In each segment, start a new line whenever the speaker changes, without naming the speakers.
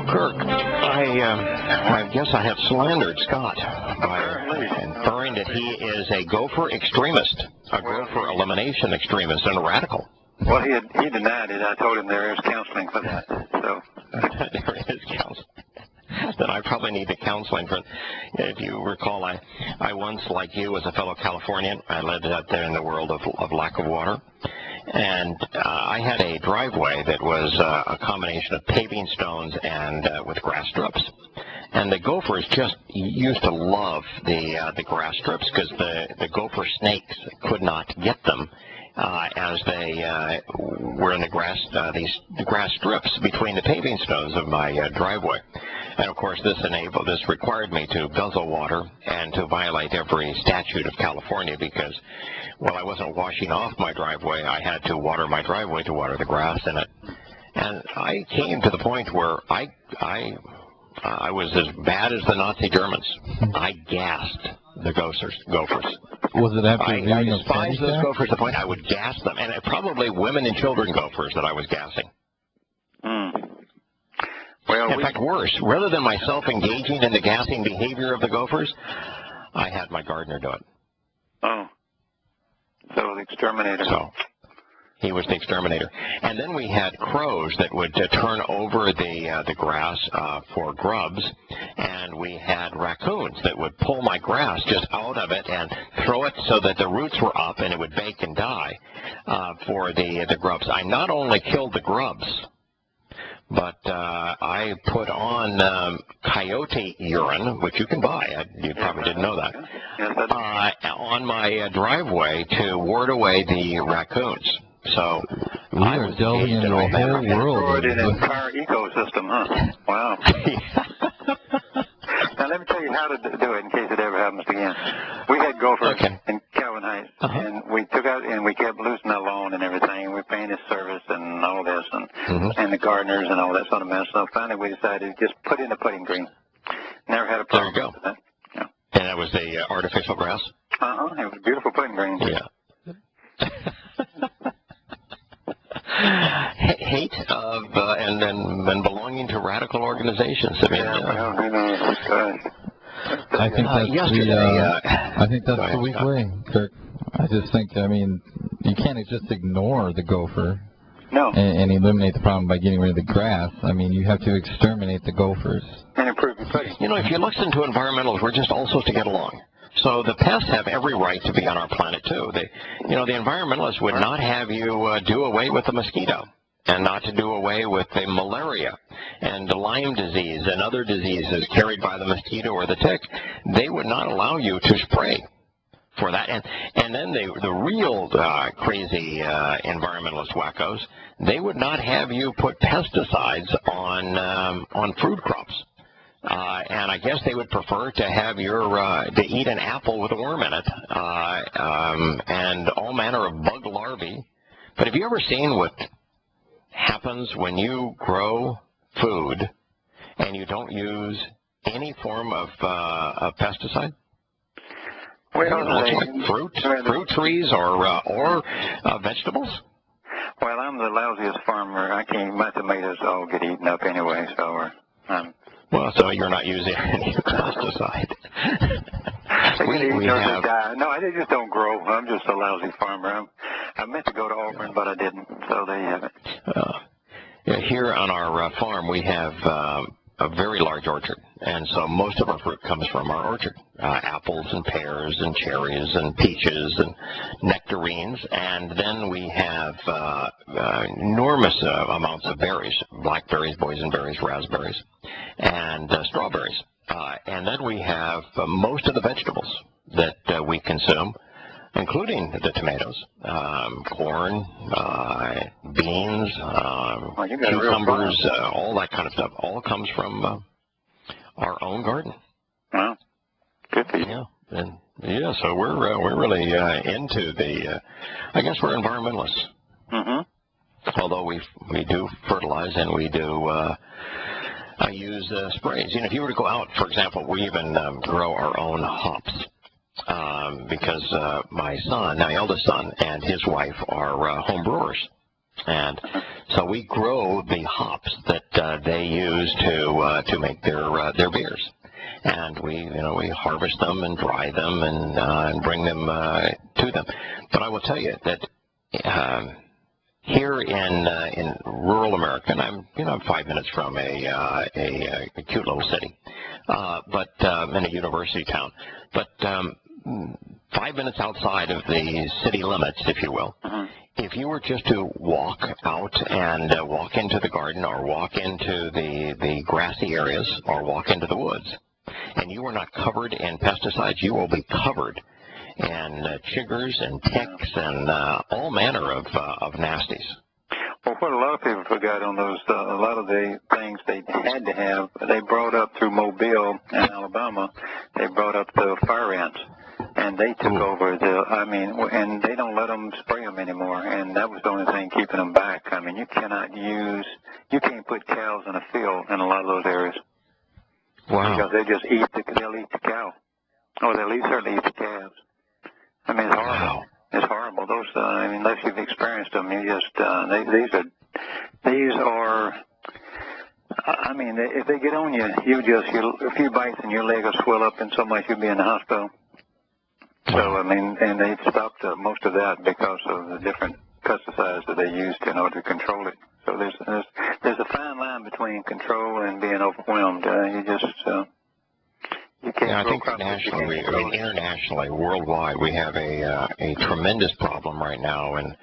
So, Kirk, I guess I have slandered Scott by inferring that he is a gopher extremist, a gopher elimination extremist, and a radical.
Well, he denied it. I told him there is counseling for that. So
there is counseling. Then I probably need the counseling for. If you recall, I once, like you, was a fellow Californian. I lived out there in the world of lack of water. And I had a driveway that was a combination of paving stones and with grass strips. And the gophers just used to love the grass strips because the gopher snakes could not get them as they were in the grass strips between the paving stones of my driveway. And of course, this required me to guzzle water and to violate every statute of California because while I wasn't washing off my driveway, I had to water my driveway to water the grass in it. And I came to the point where I was as bad as the Nazi Germans. I gassed the gophers.
Was it after
I despised those gophers to the point I would gas them, and probably women and children gophers that I was gassing.
Well,
in fact, worse, rather than myself engaging in the gassing behavior of the gophers, I had my gardener do it.
Oh. So the exterminator.
So he was the exterminator. And then we had crows that would turn over the grass for grubs, and we had raccoons that would pull my grass just out of it and throw it so that the roots were up and it would bake and die for the grubs. I not only killed the grubs, but I put on coyote urine, which you can buy. You probably didn't know that. On my driveway to ward away the raccoons. So
we are delving into a whole world.
An entire ecosystem, huh? Wow. Now let me tell you how to do it in case it ever happens again. We had gophers in Calvin Heights, and we took out and we kept losing our lawn and everything. We painted service and all this, and the gardeners and all that sort of mess. So finally we decided to just put in a putting green. Never had a problem.
There you go.
With that. Yeah.
And that was the artificial grass?
It was a beautiful putting green.
Yeah. Hate of and then belonging to radical organizations. I mean,
I think that's the weak way, Kirk. I just think, you can't just ignore the gopher.
No.
And eliminate the problem by getting rid of the grass. You have to exterminate the gophers.
And improve your footing.
If you listen to environmentalists, we're just all supposed to get along. So the pests have every right to be on our planet, too. The environmentalists would not have you do away with the mosquito and not to do away with the malaria and the Lyme disease and other diseases carried by the mosquito or the tick. They would not allow you to spray for that. And then the real crazy environmentalist wackos, they would not have you put pesticides on fruit crops. And I guess they would prefer to have to eat an apple with a worm in it, and all manner of bug larvae. But have you ever seen what happens when you grow food and you don't use any form of pesticide? Like fruit trees or vegetables?
Well, I'm the lousiest farmer. My tomatoes all get eaten up anyway, so
well, so you're not using any pesticide.
No, I just don't grow. I'm just a lousy farmer. I meant to go to Auburn, but I didn't. So there you have it.
Here on our farm, we have a very large orchard, and so most of our fruit comes from our orchard. Apples and pears and cherries and peaches and nectarines, and then we have enormous amounts of berries, blackberries, boysenberries, raspberries, and strawberries. And then we have most of the vegetables that we consume, including the tomatoes, corn, beans, cucumbers, all that kind of stuff. All comes from our own garden.
Wow, good for you.
Yeah, so we're really into the. I guess we're environmentalists. Mm-hmm. Although we do fertilize and we do. I use sprays. If you were to go out, for example, we even grow our own hops. Because my eldest son, and his wife are home brewers. And So we grow the hops that they use to make their beers, and we harvest them and dry them and bring them to them. But I will tell you that here in rural America, and I'm 5 minutes from a cute little city, but in a university town, but 5 minutes outside of the city limits, if you will. If you were just to walk out and walk into the garden or walk into the grassy areas or walk into the woods, and you are not covered in pesticides, you will be covered in chiggers and ticks and all manner of nasties.
Well, what a lot of people forgot on those, a lot of the things they had to have, they brought up through Mobile and Alabama, they brought up the fire ants. And they took over and they don't let them spray them anymore. And that was the only thing keeping them back. I mean, you can't put cows in a field in a lot of those areas.
Wow.
Because they'll eat the cow. Or they'll certainly eat the calves. I mean, it's horrible.
Wow.
It's horrible. Those, unless you've experienced them, you just, these are, I mean, if they get on you, a few bites and your leg will swell up and so much you'll be in the hospital. So, I mean, and they've stopped most of that because of the different pesticides that they used in order to control it. So there's a fine line between control and being overwhelmed. You can't.
Yeah, I think internationally, worldwide, we have a tremendous problem right now, and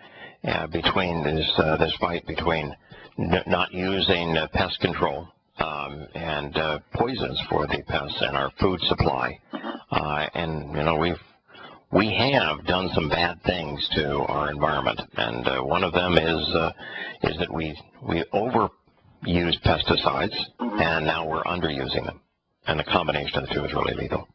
between this fight between not using pest control and poisons for the pests and our food supply, and we have done some bad things to our environment, and one of them is that we overuse pesticides, and now we're underusing them, and the combination of the two is really lethal.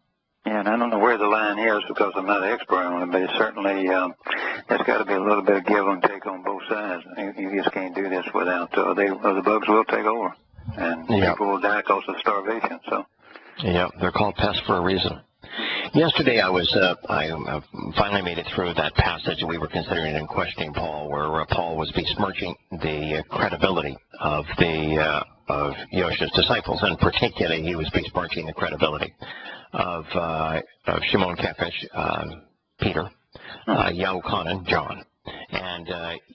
Yeah, and I don't know where the line is because I'm not an expert on it, but it's certainly there's got to be a little bit of give and take on both sides. You just can't do this without the bugs will take over, and people will die because of starvation. So.
Yeah, they're called pests for a reason. Yesterday, I finally made it through that passage we were considering in questioning Paul, where Paul was besmirching the credibility of Yosha's disciples, and particularly he was besmirching the credibility of Shimon Kefish, Peter, Yahowah, John, and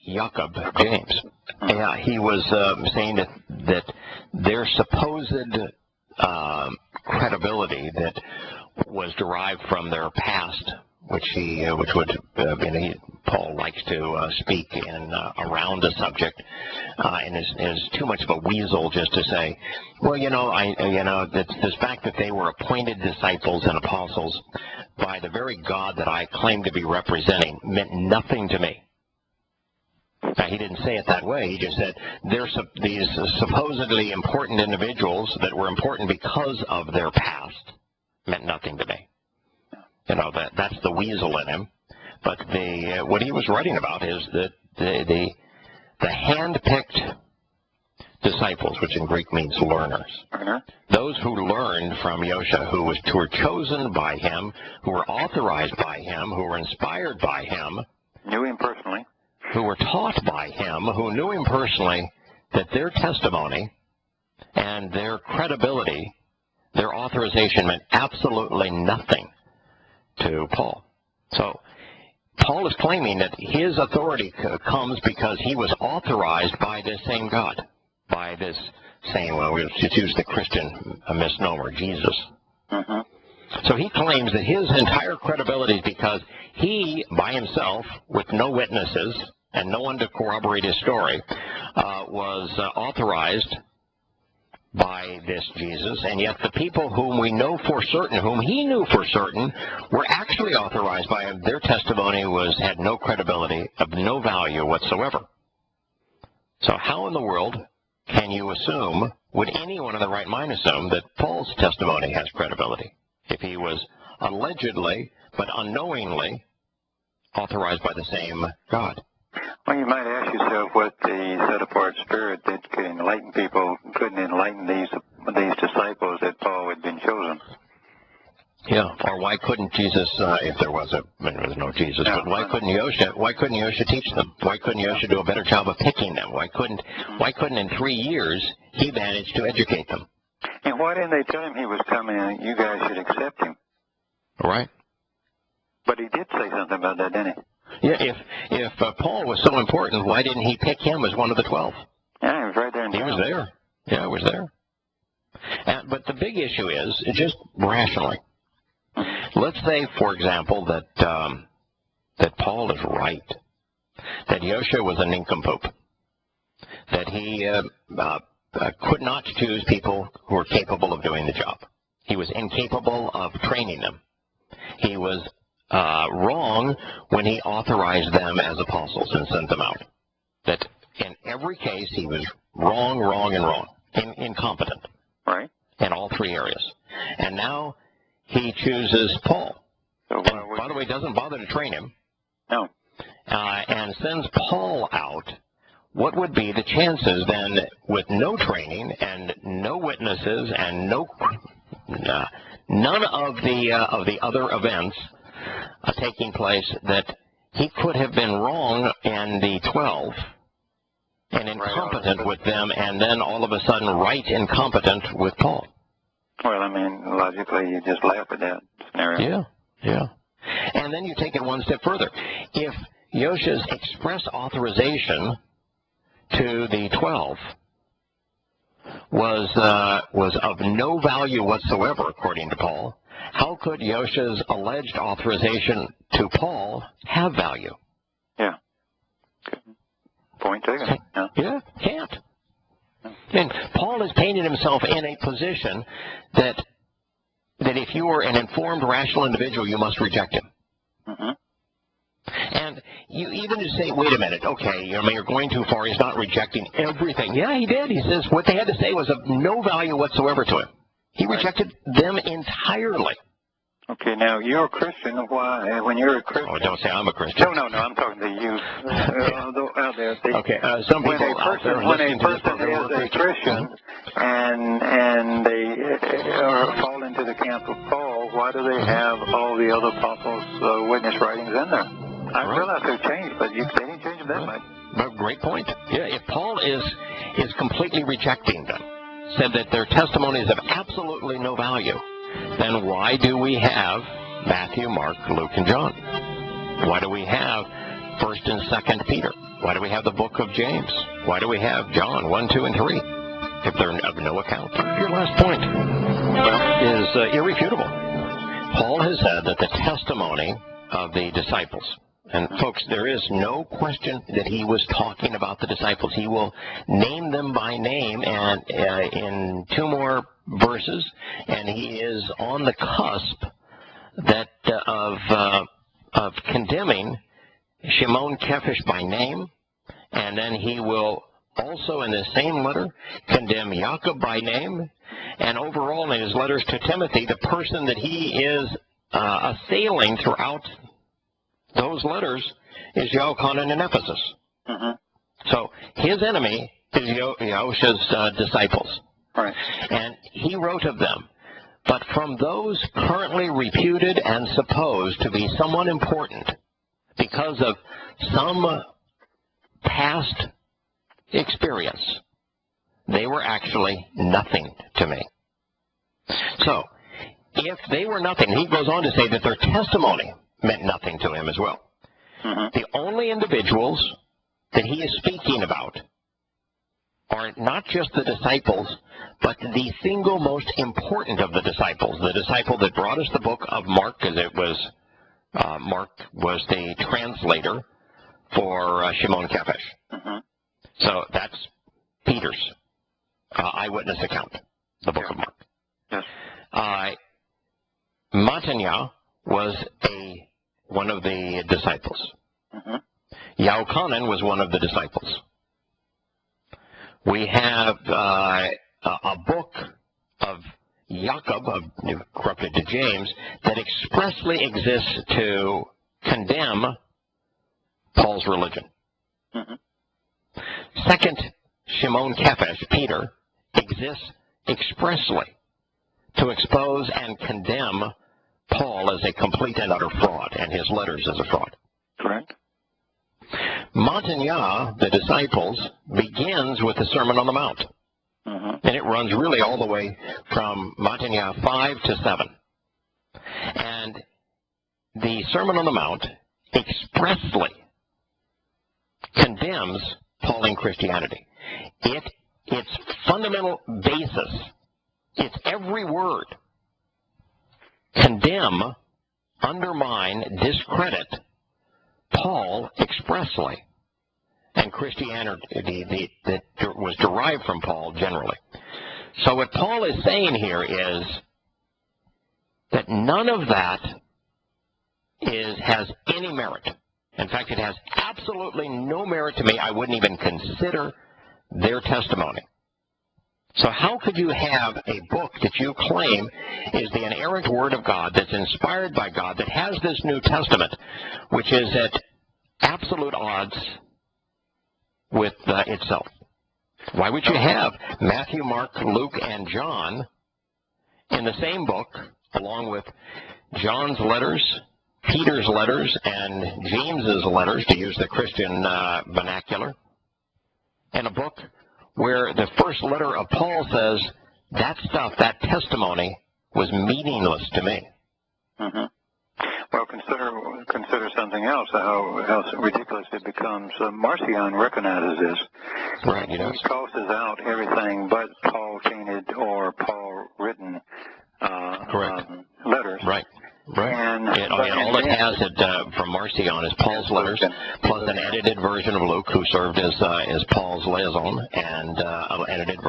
Jacob, James. Yeah, he was saying that their supposed credibility that was derived from their past, Paul likes to speak in around the subject, and is too much of a weasel just to say, well, this fact that they were appointed disciples and apostles by the very God that I claim to be representing meant nothing to me. Now, he didn't say it that way. He just said these supposedly important individuals that were important because of their past meant nothing to me. That's the weasel in him. But what he was writing about is that the hand-picked disciples, which in Greek means learners, those who learned from Yosha, who were chosen by him, who were authorized by him, who were inspired by him,
knew him personally,
who were taught by him, who knew him personally, that their testimony and their credibility, their authorization meant absolutely nothing to Paul. So Paul is claiming that his authority comes because he was authorized by this same God, by this same, well, we'll just use the Christian misnomer, Jesus. So he claims that his entire credibility is because he, by himself, with no witnesses and no one to corroborate his story, was authorized by this Jesus, and yet the people whom we know for certain, whom he knew for certain, were actually authorized by him. Their testimony had no credibility, of no value whatsoever. So how in the world can you assume, would anyone in the right mind assume, that Paul's testimony has credibility if he was allegedly, but unknowingly, authorized by the same God?
Well, you might ask yourself what the set-apart spirit that could enlighten people couldn't enlighten these disciples that Paul had been chosen.
Yeah, or why couldn't Jesus, if there was no Jesus, but why couldn't Yahowah teach them? Why couldn't Yahowah do a better job of picking them? Why couldn't in 3 years he manage to educate them?
And why didn't they tell him he was coming and you guys should accept him?
Right.
But he did say something about that, didn't he?
Yeah, if Paul was so important, why didn't he pick him as one of the 12?
Yeah, he was right there in town.
He was there. Yeah, he was there. But the big issue is, just rationally, let's say, for example, that Paul is right, that Yahowah was a nincompoop, that he could not choose people who were capable of doing the job. He was incapable of training them. He was wrong when he authorized them as apostles and sent them out. That in every case he was wrong, incompetent.
Right.
In all 3 areas. And now he chooses Paul.
So
and, by the way, doesn't bother to train him.
No.
And sends Paul out. What would be the chances then, with no training and no witnesses and none of the other events taking place, that he could have been wrong in the 12 and incompetent with them, and then all of a sudden right incompetent with Paul?
Well, I mean, logically, you just laugh at that scenario.
Yeah. And then you take it one step further. If Yahowah's express authorization to the 12 was of no value whatsoever, according to Paul, how could Yahowah's alleged authorization to Paul have value?
Yeah. Good point taken.
Yeah, can't. And Paul has painted himself in a position that if you are an informed, rational individual, you must reject him.
Mm-hmm.
And you even to say, wait a minute, okay, you're going too far. He's not rejecting everything. Yeah, he did. He says what they had to say was of no value whatsoever to him. He rejected them entirely.
Okay, now you're a Christian. Why? When you're a Christian...
Oh, don't say I'm a Christian.
No, I'm talking to you out there.
Okay, some people out there listening to this program
is a Christian and they fall into the camp of Paul, why do they have all the other apostles' witness writings in there? I realize they've changed, but they didn't change them that much.
Great point. Yeah, if Paul is completely rejecting them, said that their testimony is of absolutely no value, then why do we have Matthew, Mark, Luke, and John? Why do we have 1st and 2nd Peter? Why do we have the book of James? Why do we have John 1, 2, and 3? If they're of no account. Your last point is irrefutable. Paul has said that the testimony of the disciples, and folks, there is no question that he was talking about the disciples. He will name them by name, and in 2 more verses, and he is on the cusp that of condemning Shimon Kefish by name, and then he will also in the same letter condemn Jacob by name, and overall in his letters to Timothy, the person that he is assailing throughout those letters is Yochanan in Ephesus.
Mm-hmm.
So his enemy is Yahowah's disciples.
Right.
And he wrote of them. But from those currently reputed and supposed to be someone important because of some past experience, they were actually nothing to me. So, if they were nothing, he goes on to say that their testimony meant nothing to him as well.
Mm-hmm.
The only individuals that he is speaking about are not just the disciples, but the single most important of the disciples, the disciple that brought us the book of Mark, because it was Mark was the translator for Shimon Kefish.
Mm-hmm.
So that's Peter's eyewitness account, the book of Mark.
Yes.
Matanya was one of the disciples.
Mm-hmm.
Yochanan was one of the disciples. We have a book of Jacob, corrupted to James, that expressly exists to condemn Paul's religion.
Mm-hmm.
Second, Shimon Kefish, Peter, exists expressly to expose and condemn Paul as a complete and utter fraud, and his letters as a fraud.
Correct.
Matanya, the disciples, begins with the Sermon on the Mount. And it runs really all the way from Matanya 5 to 7. And the Sermon on the Mount expressly condemns Pauline Christianity. Its fundamental basis, its every word, condemn, undermine, discredit Paul expressly, and Christianity that was derived from Paul generally. So what Paul is saying here is that none of that has any merit. In fact, it has absolutely no merit to me. I wouldn't even consider their testimony. So how could you have a book that you claim is the inerrant Word of God, that's inspired by God, that has this New Testament, which is at absolute odds with itself? Why would you have Matthew, Mark, Luke, and John in the same book, along with John's letters, Peter's letters, and James's letters, to use the Christian vernacular, and a book where the first letter of Paul says, that stuff, that testimony, was meaningless to me?
Well, consider something else, how ridiculous it becomes. Marcion recognizes this.
Right,
he tosses out everything but Paul-tainted or Paul-written letters.
Right. And all it has from Marcion is Paul's letters, plus an edited version of Luke, who served as Paul's liaison, and an edited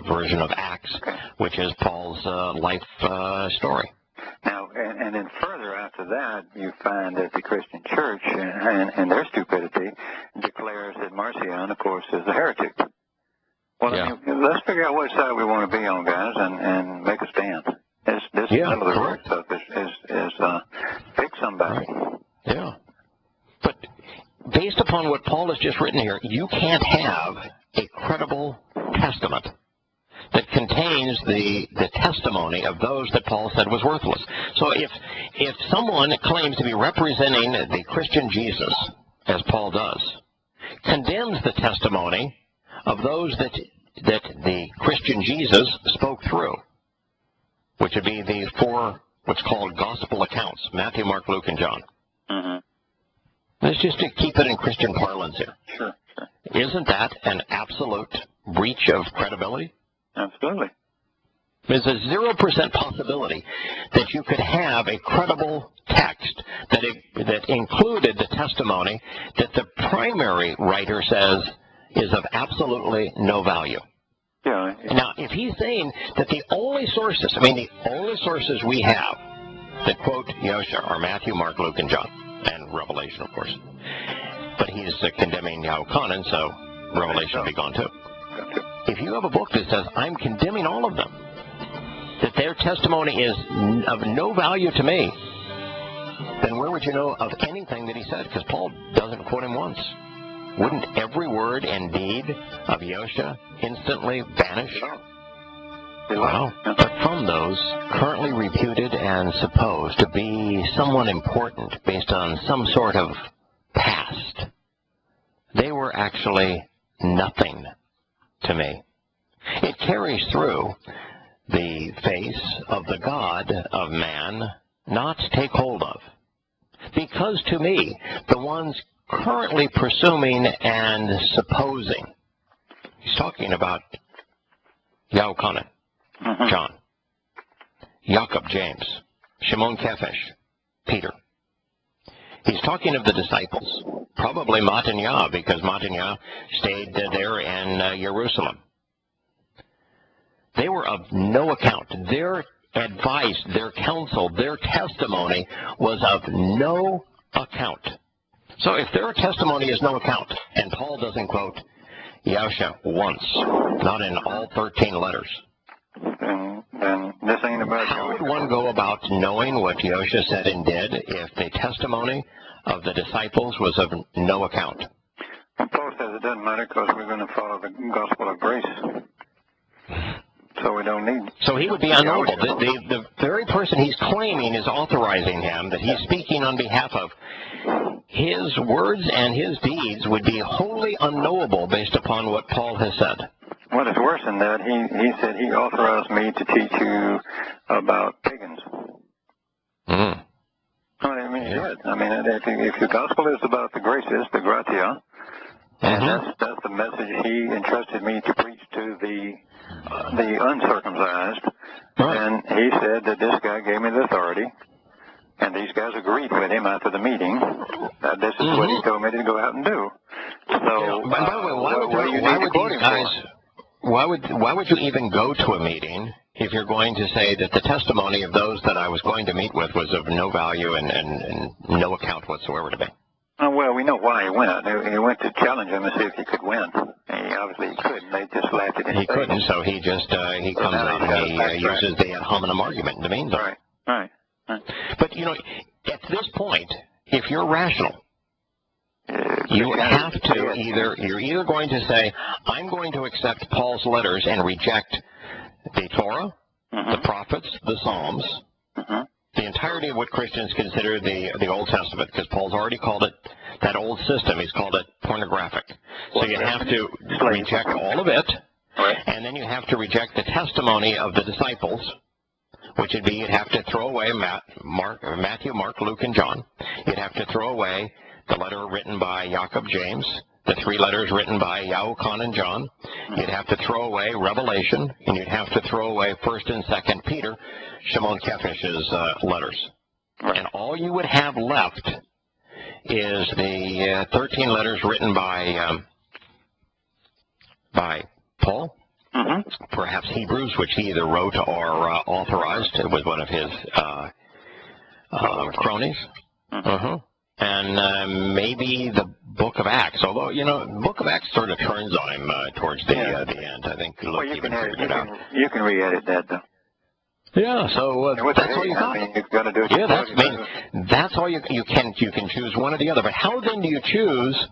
version of Acts, which is Paul's life story.
Now, and then further after that, you find that the Christian church, and their stupidity, declares that Marcion, of course, is a heretic. Well, I mean, let's figure out which side we want to be on, guys, and make a stand. This none of the word stuff is pick somebody.
Right. Yeah. But based upon what Paul has just written here, you can't have a credible testament that contains the testimony of those that Paul said was worthless. So if someone claims to be representing the Christian Jesus, as Paul does, condemns the testimony of those that the Christian Jesus spoke through, which would be the four what's called gospel accounts, Matthew, Mark, Luke, and John. Let's just to keep it in Christian parlance here.
Sure.
Isn't that an absolute breach of credibility?
Absolutely.
There's a 0% possibility that you could have a credible text that included the testimony that the primary writer says is of absolutely no value.
Yeah.
Now, if he's saying that the only sources we have that quote Yahowah are Matthew, Mark, Luke, and John, and Revelation, of course. But he's condemning Yahowah, so Revelation will be gone too. If you have a book that says, I'm condemning all of them, that their testimony is of no value to me, then where would you know of anything that he said? Because Paul doesn't quote him once. Wouldn't every word and deed of Yahowah instantly vanish? Wow. But from those currently reputed and supposed to be someone important based on some sort of past, they were actually nothing to me. It carries through the face of the God of man not to take hold of. Because to me, the ones currently presuming and supposing, he's talking about Yahowah, John, Jacob, James, Shimon Kephesh, Peter. He's talking of the disciples, probably Matanya, because Matanya stayed there in Jerusalem. They were of no account. Their advice, their counsel, their testimony was of no account. So if their testimony is no account, and Paul doesn't quote Yahowah once, not in all 13 letters,
then this ain't about
how would one go about knowing what Yahowah said and did if the testimony of the disciples was of no account?
Well, Paul says it doesn't matter because we're going to follow the gospel of grace. So so we don't need.
So he would be unknowable. The very person he's claiming is authorizing him, that he's speaking on behalf of, his words and his deeds would be wholly unknowable based upon what Paul has said.
Well, it's worse than that. He said he authorized me to teach you about pagans. I mean, he did. I mean, if the gospel is about the graces, the gratia, and that's the message he entrusted me to preach to the uncircumcised, and he said that this guy gave me the authority, and these guys agreed with him after the meeting that this is what he told me to go out and do. So,
by the way, why would you even go to a meeting if you're going to say that the testimony of those that I was going to meet with was of no value and no account whatsoever to me?
Well, we know why he went. He went to challenge him and see if he could win. And he obviously couldn't. They just laughed at him.
He couldn't, so he just he comes out and he uses the ad hominem argument in the meantime.
Right.
But, you know, at this point, if you're rational, you have to you're either going to say, I'm going to accept Paul's letters and reject the Torah, the prophets, the Psalms, the entirety of what Christians consider the Old Testament, because Paul's already called it, that old system, he's called it pornographic. So you have to reject all of it, and then you have to reject the testimony of the disciples, which would be you'd have to throw away Matthew, Mark, Luke, and John. You'd have to throw away the letter written by Jacob, James, the 3 letters written by Yahowah and John. You'd have to throw away Revelation, and you'd have to throw away 1st and 2nd Peter, Shimon Kephish's letters. And all you would have left is the 13 letters written by Paul, perhaps Hebrews, which he either wrote or authorized. It was one of his cronies. And maybe the Book of Acts, although, you know, the Book of Acts sort of turns on him towards the end. I think Luke even figured it out.
You can re-edit that, though.
Yeah, so that's all you got.
You've got to do it.
Yeah, that's all you can choose one or the other. But how then do you choose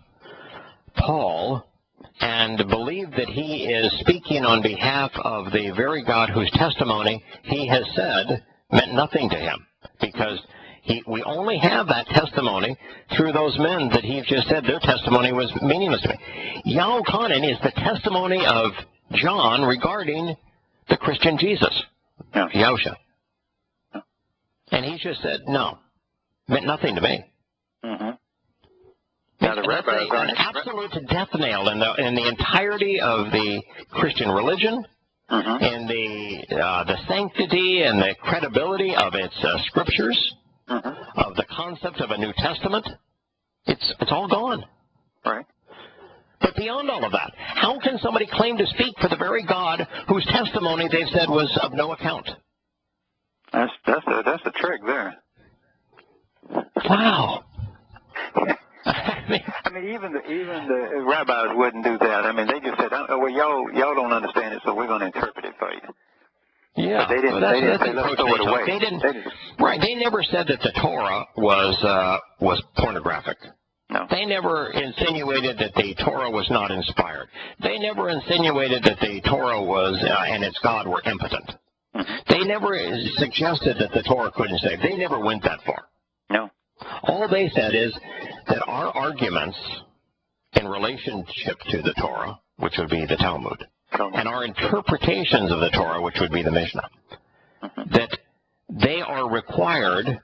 Paul and believe that he is speaking on behalf of the very God whose testimony he has said meant nothing to him? Because we only have that testimony through those men that he just said their testimony was meaningless to me. Yahowah is the testimony of John regarding the Christian Jesus, Yahusha. And he just said, no, meant nothing to me.
Now, the rabbis are
an absolute death nail in the entirety of the Christian religion, in the sanctity and the credibility of its scriptures, of the concept of a New Testament. It's all gone.
Right.
But beyond all of that, how can somebody claim to speak for the very God whose testimony they've said was of no account?
That's the trick there.
Wow.
I mean, even the rabbis wouldn't do that. I mean, they just said, well, y'all don't understand it, so we're going to interpret it for you.
Yeah,
but they didn't say, let's throw it away.
Right, they never said that the Torah was pornographic.
No.
They never insinuated that the Torah was not inspired. They never insinuated that the Torah was and its God were impotent. They never suggested that the Torah couldn't save. They never went that far.
No.
All they said is that our arguments in relationship to the Torah, which would be the Talmud, and our interpretations of the Torah, which would be the Mishnah, that they are required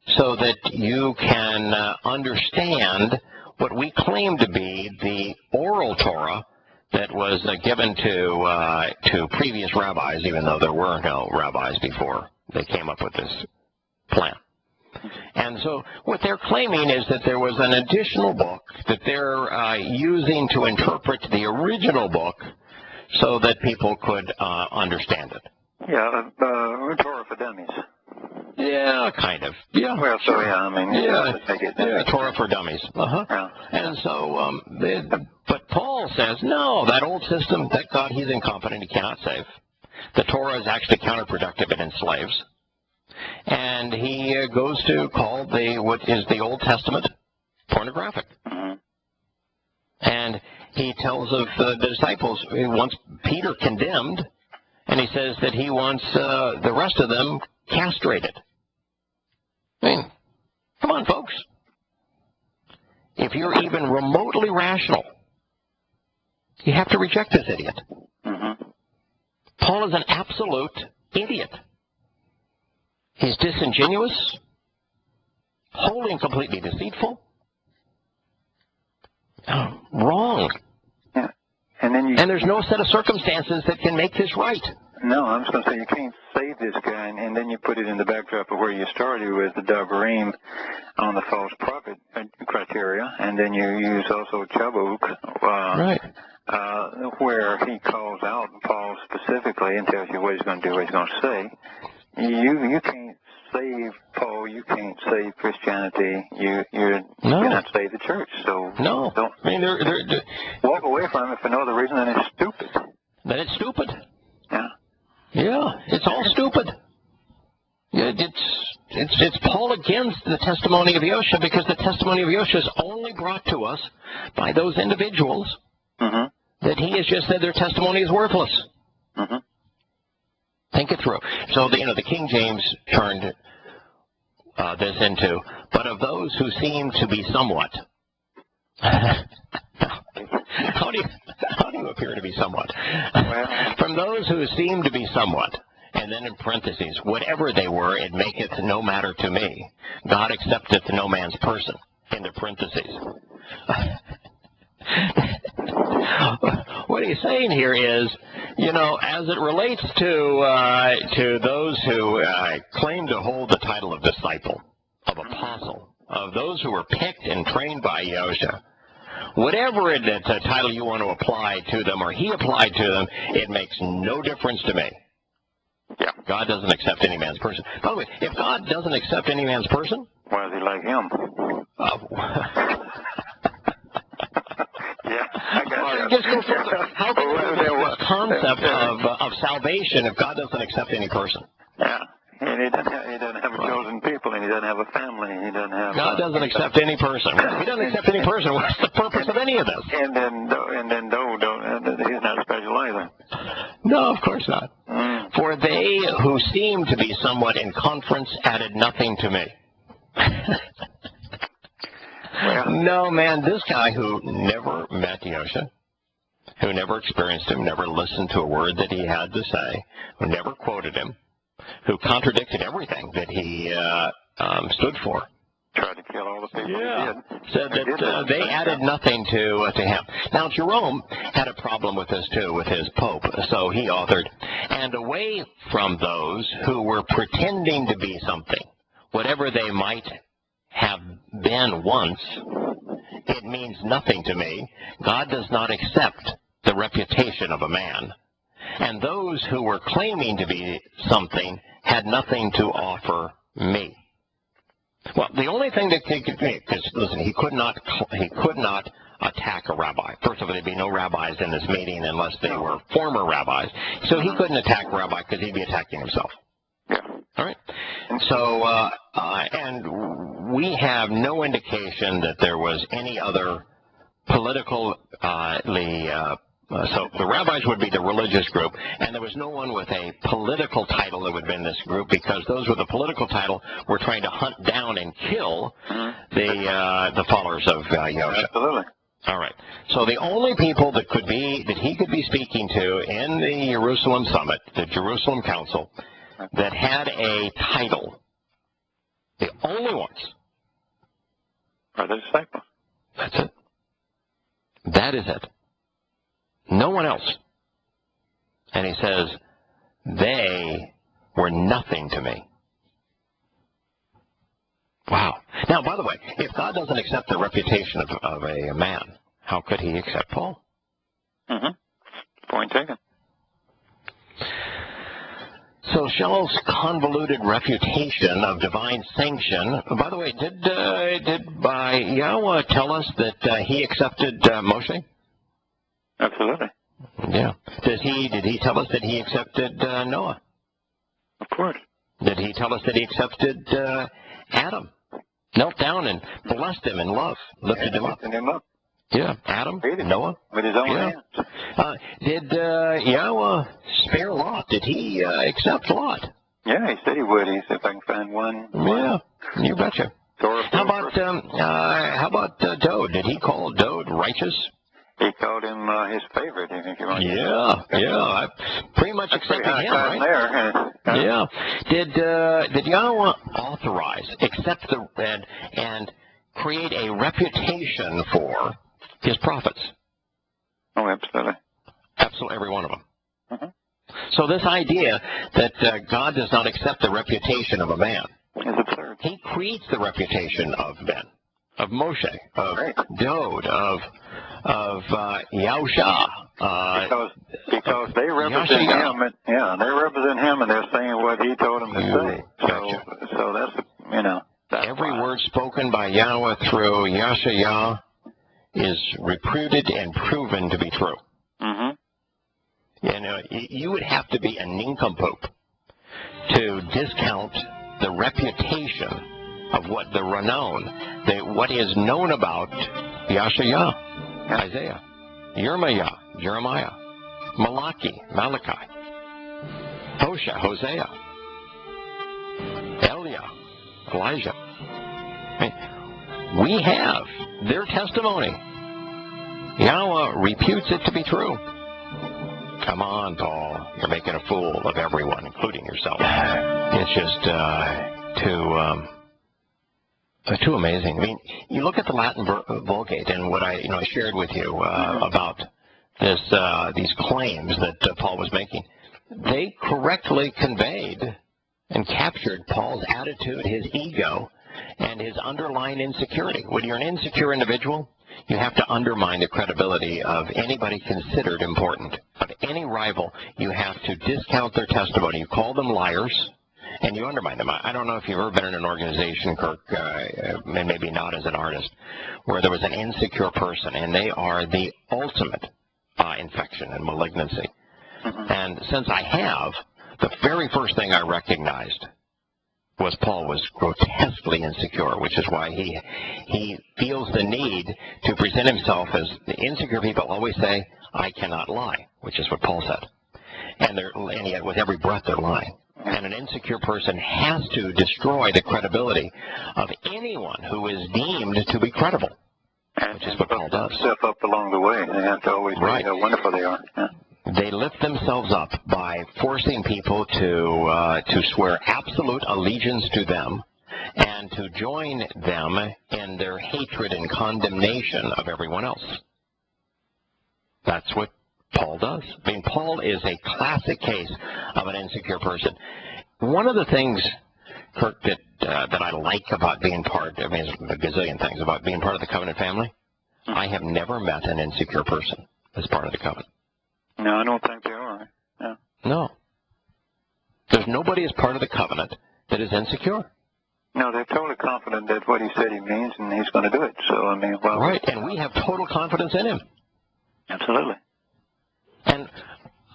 so that you can understand what we claim to be the oral Torah that was given to previous rabbis, even though there were no rabbis before they came up with this plan. And so what they're claiming is that there was an additional book that they're using to interpret the original book so that people could understand it.
Yeah, Torah for dummies.
Yeah, kind of. Yeah.
Well, so yeah, I mean,
Torah for dummies. Yeah. And so, but Paul says, no, that old system, that God, he's incompetent, he cannot save. The Torah is actually counterproductive, it enslaves. And he goes to call what is the Old Testament pornographic. And he tells of the disciples, once Peter condemned And he says that he wants the rest of them castrated. I mean, come on, folks. If you're even remotely rational, you have to reject this idiot. Paul is an absolute idiot. He's disingenuous, wholly and completely deceitful. Wrong.
Yeah. And
there's no set of circumstances that can make this right.
No, I'm just going to say you can't save this guy, and then you put it in the backdrop of where you started with the Davarim on the false prophet criteria, and then you use also Chabuk,
right.
Where he calls out Paul specifically and tells you what he's going to do, what he's going to say. You can't save Paul. You can't save Christianity. You cannot save the church. So
no,
don't,
I mean,
walk away from it for no other reason than it's stupid.
That it's stupid.
Yeah.
Yeah, it's all stupid. It's Paul against the testimony of Yahowah, because the testimony of Yahowah is only brought to us by those individuals that he has just said their testimony is worthless. Think it through. So the King James turned this into, but of those who seem to be somewhat. How do you appear to be somewhat? From those who seem to be somewhat, and then in parentheses, whatever they were, it maketh no matter to me. God accepteth no man's person, into parentheses. What he's saying here is, as it relates to those who claim to hold the title of disciple, of apostle, of those who were picked and trained by Yahowah, whatever it's a title you want to apply to them or he applied to them, it makes no difference to me.
Yeah.
God doesn't accept any man's person. By the way, if God doesn't accept any man's person,
why is he like him? Yeah, I got you.
Just go further. How can this concept of salvation if God doesn't accept any person?
Yeah. And he doesn't have a chosen people, and he doesn't have a family, and he doesn't have...
God doesn't accept any person. If he doesn't accept any person, what's the purpose of any of this?
And then he's not special either.
No, of course not. For they who seem to be somewhat in conference added nothing to me. No, man, this guy who never met Yahowah, who never experienced him, never listened to a word that he had to say, who never quoted him, who contradicted everything that he stood for.
Tried to kill all the people he did.
Said that they added nothing to him. Now, Jerome had a problem with this, too, with his pope, so he authored, and away from those who were pretending to be something, whatever they might have been once, it means nothing to me. God does not accept the reputation of a man. And those who were claiming to be something had nothing to offer me. Well, the only thing that because listen, he could not attack a rabbi. First of all, there'd be no rabbis in this meeting unless they were former rabbis. So he couldn't attack a rabbi because he'd be attacking himself.
Yeah.
All right. So and we have no indication that there was any other political so the rabbis would be the religious group, and there was no one with a political title that would have been in this group, because those with a political title were trying to hunt down and kill the followers of Yahowah.
Absolutely.
All right. So the only people that he could be speaking to in the Jerusalem Summit, the Jerusalem Council, that had a title, the only ones
are the disciples.
That's it. That is it. No one else. And he says, they were nothing to me. Wow. Now, by the way, if God doesn't accept the reputation of a man, how could he accept Paul?
Point taken.
So Shaul's convoluted refutation of divine sanction, by the way, did Yahowah tell us that he accepted Moshe?
Absolutely.
Yeah. Did he tell us that he accepted Noah?
Of course.
Did he tell us that he accepted Adam? Knelt down and blessed him in love, lifted him up. Yeah, Adam, Noah.
With his own hands.
Did Yahowah spare Lot? Did he accept Lot?
Yeah, he said he would. He said, if I can find one.
Yeah, you betcha. How about Dode? Did he call Dode righteous?
He called him his favorite, if you want to.
Yeah. I pretty much accepted him, right?
There.
Yeah. Did Yahowah authorize, accept and create a reputation for his prophets?
Oh, absolutely.
Absolutely, every one of them.
Mm-hmm.
So this idea that God does not accept the reputation of a man,
is absurd.
He creates the reputation of men, of Moshe, of Dode, of Yahusha.
Because they represent him. They represent him, and they're saying what he told them to say. So that's
every word spoken by Yahowah through Yahusha is reputed and proven to be true.
Mm-hmm.
You would have to be a nincompoop to discount the reputation of what the renown, what is known about Yahusha, Isaiah, Jeremiah, Malachi, Hosea, Elijah. We have their testimony. Yahowah reputes it to be true. Come on, Paul. You're making a fool of everyone, including yourself. It's just too amazing. I mean, you look at the Latin Vulgate and what I shared with you about these claims that Paul was making. They correctly conveyed and captured Paul's attitude, his ego, and his underlying insecurity. When you're an insecure individual, you have to undermine the credibility of anybody considered important. Of any rival, you have to discount their testimony. You call them liars, and you undermine them. I don't know if you've ever been in an organization, Kirk, and maybe not as an artist, where there was an insecure person, and they are the ultimate infection and malignancy. Mm-hmm. And since I have, the very first thing I recognized was Paul was grotesquely insecure, which is why he feels the need to present himself as the insecure people always say, I cannot lie, which is what Paul said. And yet with every breath they're lying. And an insecure person has to destroy the credibility of anyone who is deemed to be credible, which is what Paul does.
Step up along the way. They have to always say how wonderful they are. Yeah.
They lift themselves up by forcing people to swear absolute allegiance to them and to join them in their hatred and condemnation of everyone else. That's what Paul does. I mean, Paul is a classic case of an insecure person. One of the things, Kirk, that I like about being part, I mean, there's a gazillion things about being part of the covenant family. I have never met an insecure person as part of the covenant.
No, I don't think they are. No.
No. There's nobody as part of the covenant that is insecure.
No, they're totally confident that what he said he means and he's going to do it. So, I mean, well.
Right, and we have total confidence in him.
Absolutely.
And,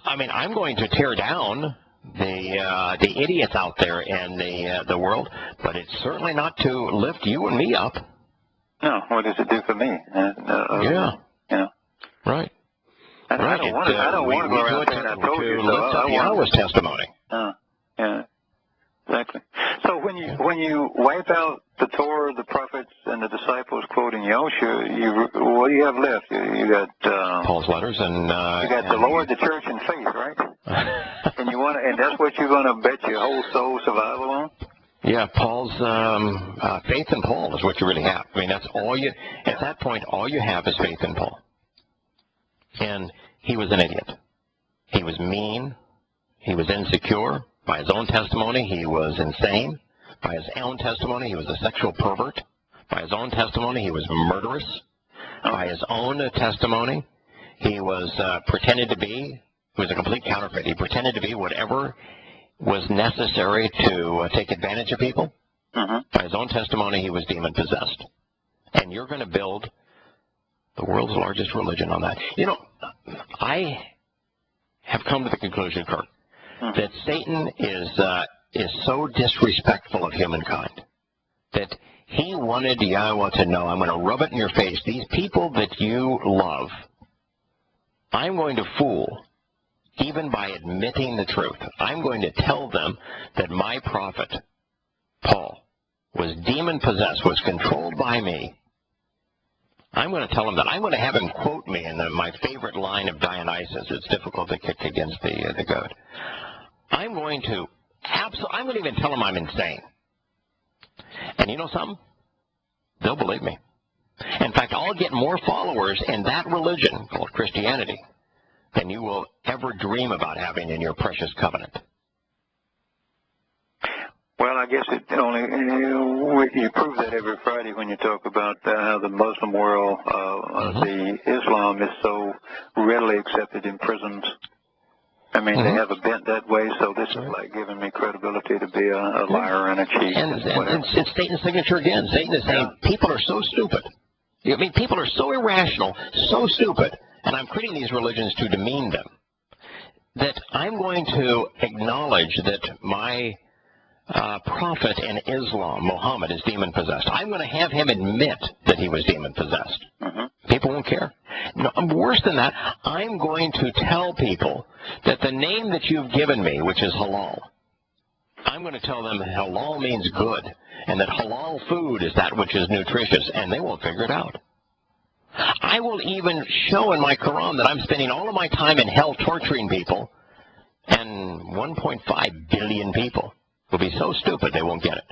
I mean, I'm going to tear down the idiots out there in the world, but it's certainly not to lift you and me up.
No, what does it do for me?
Yeah.
You know.
Right.
I don't want to go around saying I told you so.
Lift up Yahowah's testimony.
Yeah, exactly. So when you wipe out the Torah, the prophets, and the disciples quoting Yahusha, what do you have left? You got
Paul's letters and
you got the Lord, the church, and faith, right? and that's what you're going to bet your whole soul survival on.
Yeah, Paul's faith in Paul is what you really have. I mean, that's all you. At that point, all you have is faith in Paul. And he was an idiot. He was mean. He was insecure. By his own testimony, he was insane. By his own testimony, he was a sexual pervert. By his own testimony, he was murderous. By his own testimony, he was he was a complete counterfeit. He pretended to be whatever was necessary to take advantage of people. By his own testimony, he was demon-possessed. And you're going to build the world's largest religion on that. You know, I have come to the conclusion, Kirk, that Satan is so disrespectful of humankind that He wanted Yahowah to know, I'm going to rub it in your face. These people that you love, I'm going to fool, even by admitting the truth. I'm going to tell them that my prophet, Paul, was demon-possessed, was controlled by me. I'm going to tell him that. I'm going to have him quote me in my favorite line of Dionysus. It's difficult to kick against the goad. I'm going to even tell him I'm insane. And you know something? They'll believe me. In fact, I'll get more followers in that religion called Christianity than you will ever dream about having in your precious covenant.
Well, I guess it only you prove that every Friday when you talk about how the Muslim world, the Islam is so readily accepted in prisons. I mean, they have a bent that way, so this is like giving me credibility to be a liar and a cheat.
And it's Satan's signature again. Satan is saying, people are so stupid. I mean, people are so irrational, so stupid, and I'm creating these religions to demean them, that I'm going to acknowledge that my prophet in Islam, Muhammad, is demon-possessed. I'm going to have him admit that he was demon-possessed. People won't care. No, worse than that, I'm going to tell people that the name that you've given me, which is halal, I'm going to tell them halal means good, and that halal food is that which is nutritious, and they won't figure it out. I will even show in my Quran that I'm spending all of my time in hell torturing people, and 1.5 billion people will be so stupid they won't get it.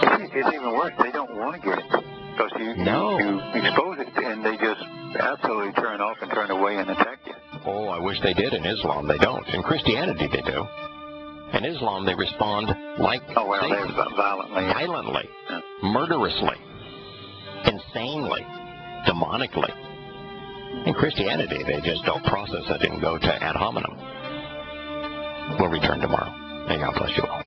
It's even worse. They don't want to get it. Because you expose it, and they just absolutely turn off and turn away and attack you.
Oh, I wish they did. In Islam, they don't. In Christianity, they do. In Islam, they respond like violently, murderously, insanely, demonically. In Christianity, they just don't process it and go to ad hominem. We'll return tomorrow. May God bless you all.